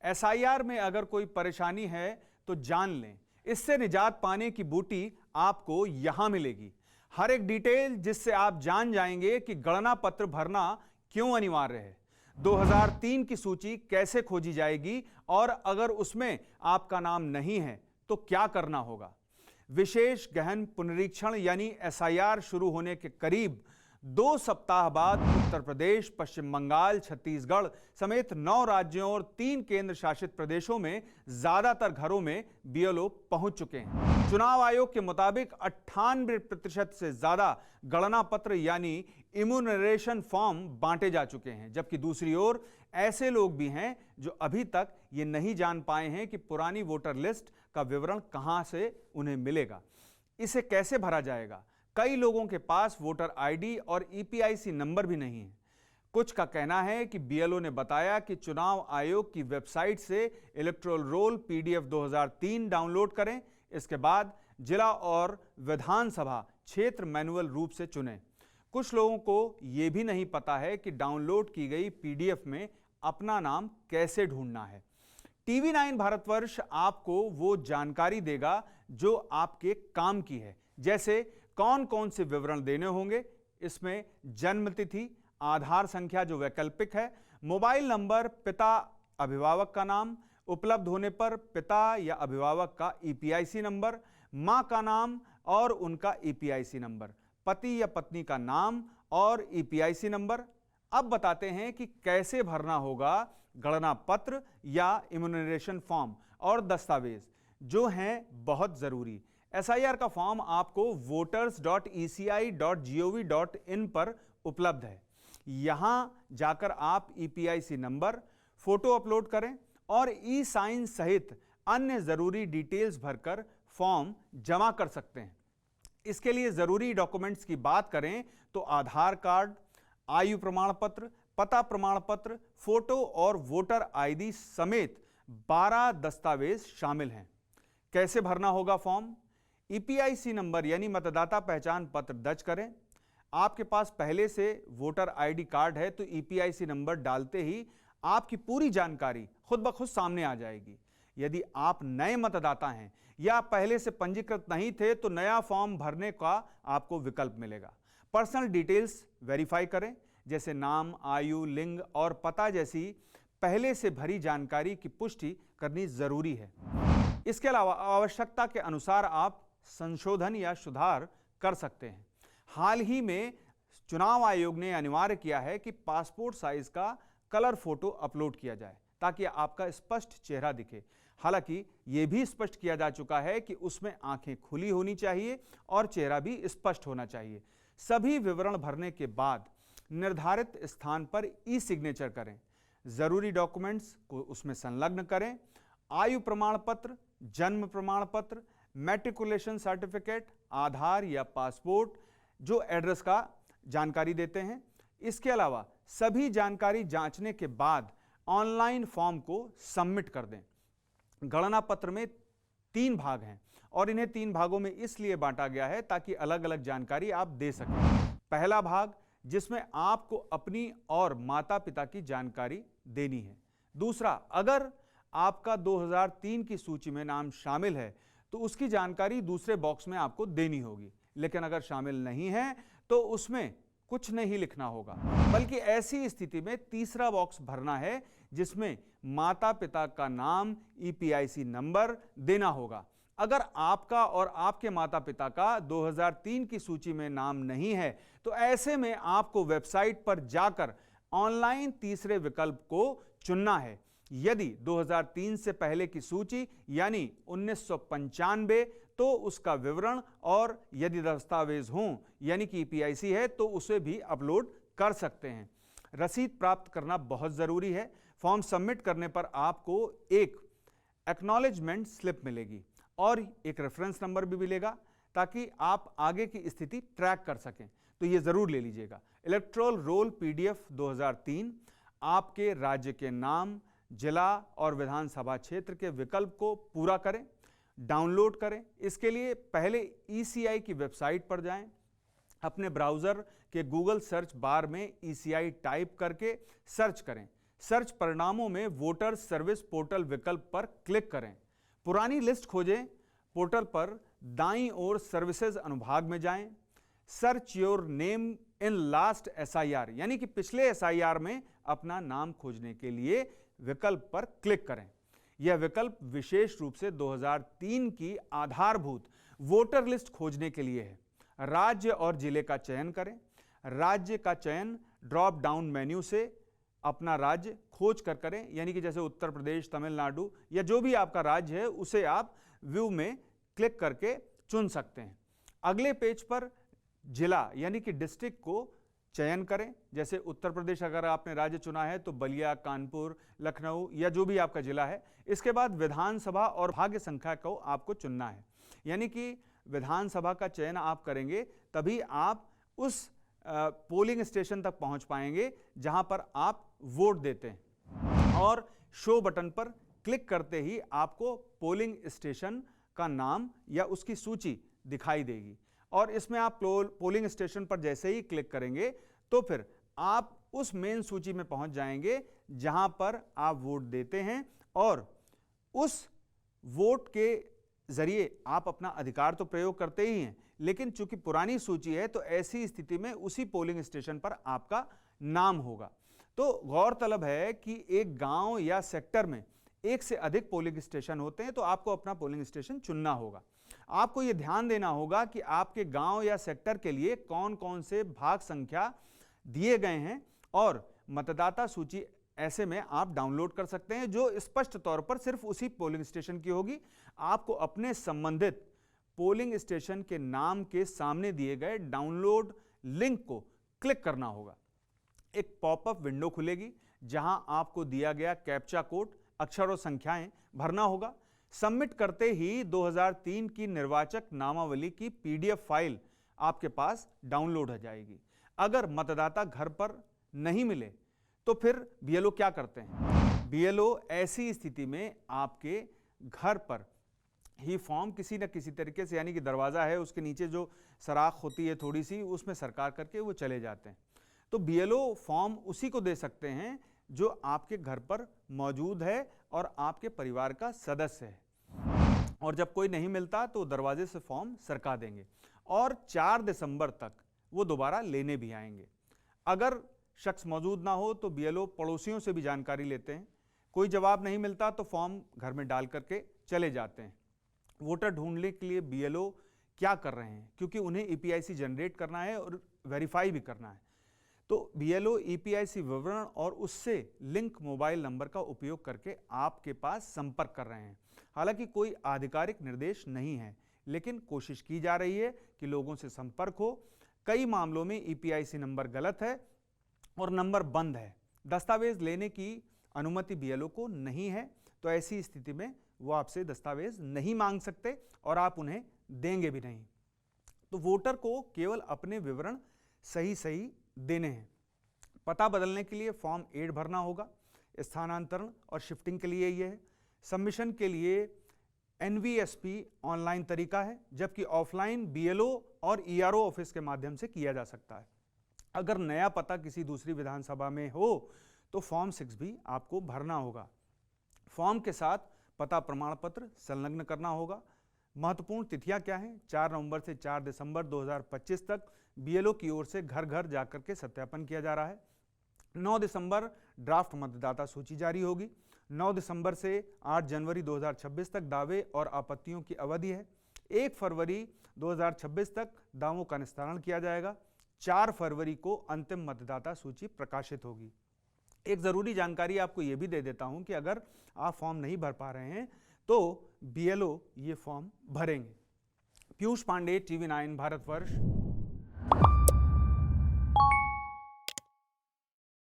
SIR में अगर कोई परेशानी है तो जान लें, इससे निजात पाने की बूटी आपको यहां मिलेगी। हर एक डिटेल जिससे आप जान जाएंगे कि गणना पत्र भरना क्यों अनिवार्य है, 2003 की सूची कैसे खोजी जाएगी और अगर उसमें आपका नाम नहीं है तो क्या करना होगा। विशेष गहन पुनरीक्षण यानी एसआईआर शुरू होने के करीब 2 सप्ताह बाद उत्तर प्रदेश, पश्चिम बंगाल, छत्तीसगढ़ समेत 9 राज्यों और 3 केंद्र शासित प्रदेशों में ज्यादातर घरों में बीएलओ पहुंच चुके हैं। चुनाव आयोग के मुताबिक 98% से ज्यादा गणना पत्र यानी इम्यूनरेशन फॉर्म बांटे जा चुके हैं, जबकि दूसरी ओर ऐसे लोग भी हैं जो अभी तक ये नहीं जान पाए हैं कि पुरानी वोटर लिस्ट का विवरण कहां से उन्हें मिलेगा, इसे कैसे भरा जाएगा। कई लोगों के पास वोटर आईडी और ईपीआईसी नंबर भी नहीं है। कुछ का कहना है कि बीएलओ ने बताया कि चुनाव आयोग की वेबसाइट से इलेक्टोरल रोल पीडीएफ 2003 डाउनलोड करें, इसके बाद जिला और विधानसभा क्षेत्र मैनुअल रूप से चुनें। कुछ लोगों को यह भी नहीं पता है कि डाउनलोड की गई पीडीएफ में अपना नाम कैसे ढूंढना है। टीवी 9 भारतवर्ष आपको वो जानकारी देगा जो आपके काम की है, जैसे कौन कौन से विवरण देने होंगे। इसमें जन्म तिथि, आधार संख्या जो वैकल्पिक है, मोबाइल नंबर, पिता अभिभावक का नाम, उपलब्ध होने पर पिता या अभिभावक का ईपीआईसी नंबर, मां का नाम और उनका ईपीआईसी नंबर, पति या पत्नी का नाम और ईपीआईसी नंबर। अब बताते हैं कि कैसे भरना होगा गणना पत्र या इम्यूनरेशन फॉर्म और दस्तावेज जो हैं बहुत जरूरी। एसआईआर का फॉर्म आपको voters.eci.gov.in पर उपलब्ध है। यहां जाकर आप ईपीआईसी नंबर, फोटो अपलोड करें और ई साइन सहित अन्य जरूरी डिटेल्स भरकर फॉर्म जमा कर सकते हैं। इसके लिए जरूरी डॉक्यूमेंट्स की बात करें तो आधार कार्ड, आयु प्रमाण पत्र, पता प्रमाण पत्र, फोटो और वोटर आईडी समेत 12 दस्तावेज शामिल हैं। कैसे भरना होगा फॉर्म? ईपीआईसी नंबर यानी मतदाता पहचान पत्र दर्ज करें। आपके पास पहले से वोटर आईडी कार्ड है तो ईपीआईसी नंबर डालते ही आपकी पूरी जानकारी खुद ब खुद सामने आ जाएगी। यदि आप नए मतदाता हैं या पहले से पंजीकृत नहीं थे तो नया फॉर्म भरने का आपको विकल्प मिलेगा। पर्सनल डिटेल्स वेरीफाई करें, जैसे नाम, आयु, लिंग और पता जैसी पहले से भरी जानकारी की पुष्टि करनी जरूरी है। इसके अलावा आवश्यकता के अनुसार आप संशोधन या सुधार कर सकते हैं। हाल ही में चुनाव आयोग ने अनिवार्य किया है कि पासपोर्ट साइज का कलर फोटो अपलोड किया जाए ताकि आपका स्पष्ट चेहरा दिखे। हालांकि यह भी स्पष्ट किया जा चुका है कि उसमें आंखें खुली होनी चाहिए और चेहरा भी स्पष्ट होना चाहिए। सभी विवरण भरने के बाद निर्धारित स्थान पर ई सिग्नेचर करें। जरूरी डॉक्यूमेंट्स को उसमें संलग्न करें। आयु प्रमाण पत्र, जन्म प्रमाण पत्र, मैट्रिकुलेशन सर्टिफिकेट, आधार या पासपोर्ट जो एड्रेस का जानकारी देते हैं। इसके अलावा सभी जानकारी जांचने के बाद ऑनलाइन फॉर्म को सबमिट कर दें। गणना पत्र में 3 भाग हैं और इन्हें 3 भागों में इसलिए बांटा गया है ताकि अलग अलग जानकारी आप दे सकें। पहला भाग जिसमें आपको अपनी और माता पिता की जानकारी देनी है। दूसरा, अगर आपका 2003 की सूची में नाम शामिल है तो उसकी जानकारी दूसरे बॉक्स में आपको देनी होगी, लेकिन अगर शामिल नहीं है तो उसमें कुछ नहीं लिखना होगा, बल्कि ऐसी स्थिति में तीसरा बॉक्स भरना है जिसमें माता पिता का नाम, ईपीआईसी नंबर देना होगा। अगर आपका और आपके माता पिता का 2003 की सूची में नाम नहीं है तो ऐसे में आपको वेबसाइट पर जाकर ऑनलाइन तीसरे विकल्प को चुनना है। यदि 2003 से पहले की सूची यानी 1995 तो उसका विवरण, और यदि दस्तावेज हों यानी कि ईपीआईसी है तो उसे भी अपलोड कर सकते हैं। रसीद प्राप्त करना बहुत जरूरी है। फॉर्म सबमिट करने पर आपको एक एक्नॉलेजमेंट स्लिप मिलेगी और एक रेफरेंस नंबर भी मिलेगा ताकि आप आगे की स्थिति ट्रैक कर सकें, तो ये जरूर ले लीजिएगा। इलेक्टोरल रोल पीडीएफ 2003 आपके राज्य के नाम, जिला और विधानसभा क्षेत्र के विकल्प को पूरा करें, डाउनलोड करें। इसके लिए पहले ईसीआई की वेबसाइट पर जाएं, अपने ब्राउज़र के गूगल सर्च बार में ईसीआई टाइप करके सर्च करें। सर्च परिणामों में वोटर सर्विस पोर्टल विकल्प पर क्लिक करें। पुरानी लिस्ट खोजें, पोर्टल पर दाईं ओर सर्विसेज अनुभाग में जाएं। Search your name in last SIR यानी कि पिछले SIR में अपना नाम खोजने के लिए विकल्प पर क्लिक करें। यह विकल्प विशेष रूप से 2003 की आधारभूत वोटर लिस्ट खोजने के लिए है। राज्य और जिले का चयन करें। राज्य का चयन ड्रॉप डाउन मेन्यू से अपना राज्य खोज कर करें, यानी कि जैसे उत्तर प्रदेश, तमिलनाडु या जो भी आपका राज्य है उसे आप व्यू में क्लिक करके चुन सकते हैं। अगले पेज पर जिला यानी कि डिस्ट्रिक्ट को चयन करें। जैसे उत्तर प्रदेश अगर आपने राज्य चुना है तो बलिया, कानपुर, लखनऊ या जो भी आपका जिला है। इसके बाद विधानसभा और भाग्य संख्या को आपको चुनना है, यानी कि विधानसभा का चयन आप करेंगे तभी आप उस पोलिंग स्टेशन तक पहुंच पाएंगे जहां पर आप वोट देते हैं। और शो बटन पर क्लिक करते ही आपको पोलिंग स्टेशन का नाम या उसकी सूची दिखाई देगी और इसमें आप पोलिंग स्टेशन पर जैसे ही क्लिक करेंगे तो फिर आप उस मेन सूची में पहुंच जाएंगे जहां पर आप वोट देते हैं और उस वोट के जरिए आप अपना अधिकार तो प्रयोग करते ही हैं, लेकिन चूंकि पुरानी सूची है तो ऐसी स्थिति में उसी पोलिंग स्टेशन पर आपका नाम होगा। तो गौरतलब है कि एक गांव या सेक्टर में एक से अधिक पोलिंग स्टेशन होते हैं तो आपको अपना पोलिंग स्टेशन चुनना होगा। आपको यह ध्यान देना होगा कि आपके गांव या सेक्टर के लिए कौन कौन से भाग संख्या दिए गए हैं और मतदाता सूची ऐसे में आप डाउनलोड कर सकते हैं जो स्पष्ट तौर पर सिर्फ उसी पोलिंग स्टेशन की होगी। आपको अपने संबंधित पोलिंग स्टेशन के नाम के सामने दिए गए डाउनलोड लिंक को क्लिक करना होगा। एक पॉपअप विंडो खुलेगी जहां आपको दिया गया कैप्चा कोड, अक्षर और संख्याएं भरना होगा। सबमिट करते ही 2003 की निर्वाचक नामावली की PDF फाइल आपके पास डाउनलोड हो जाएगी। अगर मतदाता घर पर नहीं मिले तो फिर BLO क्या करते हैं? BLO ऐसी स्थिति में आपके घर पर ही फॉर्म किसी न किसी तरीके से, यानी कि दरवाजा है उसके नीचे जो सराख होती है थोड़ी सी, उसमें सरकार करके वो चले जाते हैं। तो BLO फॉर्म उसी को दे सकते हैं जो आपके घर पर मौजूद है और आपके परिवार का सदस्य है। और जब कोई नहीं मिलता तो दरवाजे से फॉर्म सरका देंगे और 4 दिसंबर तक वो दोबारा लेने भी आएंगे। अगर शख्स मौजूद ना हो तो BLO पड़ोसियों से भी जानकारी लेते हैं। कोई जवाब नहीं मिलता तो फॉर्म घर में डाल करके चले जाते हैं। वोटर ढूंढने के लिए BLO क्या कर रहे हैं, क्योंकि उन्हें EPIC जनरेट करना है और वेरीफाई भी करना है। तो BLO EPIC विवरण और उससे लिंक मोबाइल नंबर का उपयोग करके आपके पास संपर्क कर रहे हैं। हालांकि कोई आधिकारिक निर्देश नहीं है, लेकिन कोशिश की जा रही है कि लोगों से संपर्क हो। कई मामलों में EPIC नंबर गलत है और नंबर बंद है, दस्तावेज लेने की अनुमति BLO को नहीं है, तो ऐसी स्थिति में वो आपसे दस्तावेज नहीं मांग सकते और आप उन्हें देंगे भी नहीं। तो वोटर को केवल अपने विवरण सही देने हैं। पता बदलने के लिए फॉर्म 8 भरना होगा। स्थानांतरण और शिफ्टिंग के लिए यह है। सबमिशन के लिए NVSP ऑनलाइन तरीका है, जबकि ऑफलाइन BLO और ERO ऑफिस के माध्यम से किया जा सकता है। अगर नया पता किसी दूसरी विधानसभा में हो तो फॉर्म 6 भी आपको भरना होगा। फॉर्म के साथ पता प्रमाण पत्र संलग्न करना होगा। महत्वपूर्ण तिथियां क्या हैं? 4 नवंबर से 4 दिसंबर 2025 तक BLO की ओर से घर घर जाकर के सत्यापन किया जा रहा है। 9 दिसंबर ड्राफ्ट मतदाता सूची जारी होगी। 9 दिसंबर से 8 जनवरी 2026 तक दावे और आपत्तियों की अवधि है। 1 फरवरी 2026 तक दावों का निस्तारण किया जाएगा। 4 फरवरी को अंतिम मतदाता सूची प्रकाशित होगी। एक जरूरी जानकारी आपको यह भी दे देता हूं कि अगर आप फॉर्म नहीं भर पा रहे हैं तो BLO ये फॉर्म भरेंगे। पीयूष पांडे, TV9 भारतवर्ष।